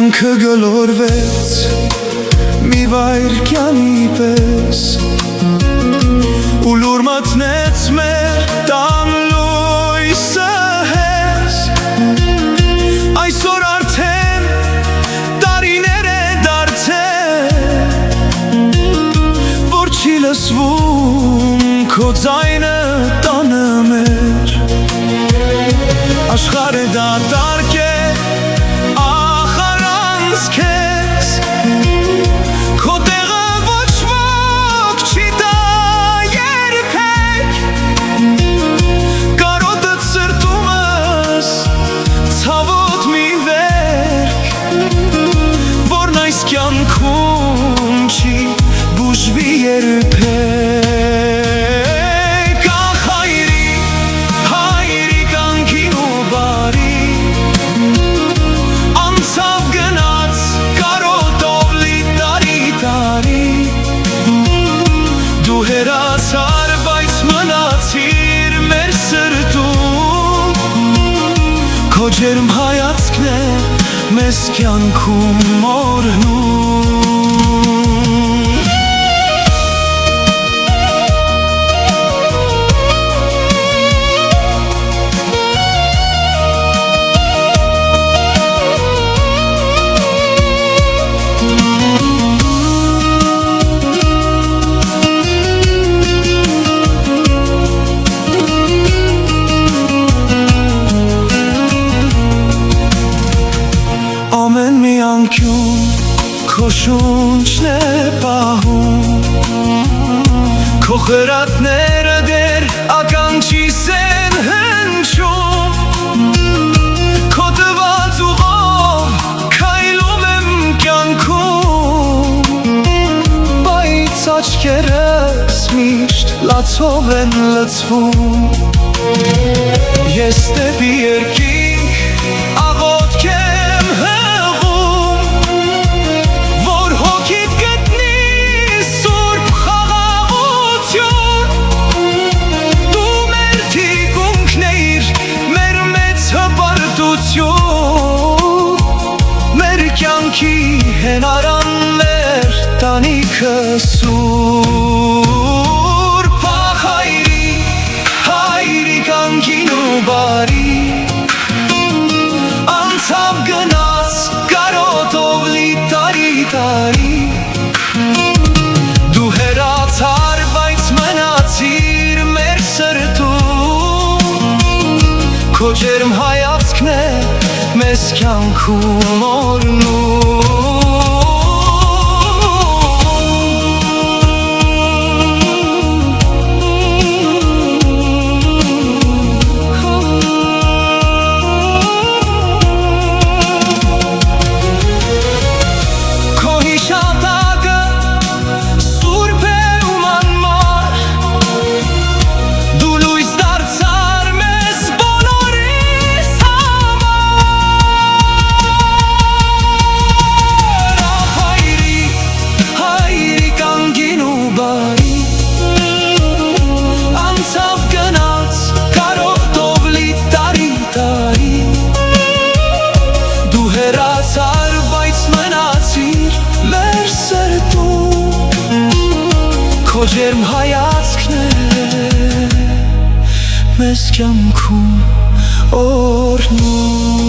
Կյանքը գլորվեց մի վայրկյանի պես ու լուր մտնեց մեր տան լույսը հեզ այսօր արդեն տարիներ է դարձել որ չի լսվում քո ձայնը տանը մեր աշխարհը դատարկ է քեզ քո տեղը ոչ ոք չի տա երբեք կարոտը սրտումս ցավոտ մի վերք որն այս կյանքում չի բուժվի երբեք ախ հայրի կյանքին ու բարի անցավ դու հեռացար, բայց մնացիր մեր սրտում քո ջերմ հայացքն է մեզ կյանքում օրհնում Ամեն մի անկյուն քո շունչն է պահում քո խրատները դեր ականջիս են հնչում քո տված ուղով քայլում եմ կյանքում բայց աչքերս միշտ լացով են լցվում ես դեպի երկինք աղոթք եմ մեր կյանքի հենարաններ տանիքը սուրբ ախ հայրի կյանքին ու բարի անցավ գնաց կարոտով լի տարի դու հեռացար բայց մնացիր մեր սրտում քո ջերմ հայացքն է մեզ կյանքում օրհնում քո հիշատակը սուրբ է ու մանմար դու լույս դարձար մեզ բոլորիս հայրի կյանքին ու բարի անցավ գնաց կարոտով լի տարի դու հեռացար բայց մնացիր մեր սրտում քո ջերմ հայացքն է մեզ կյանքում օրհնում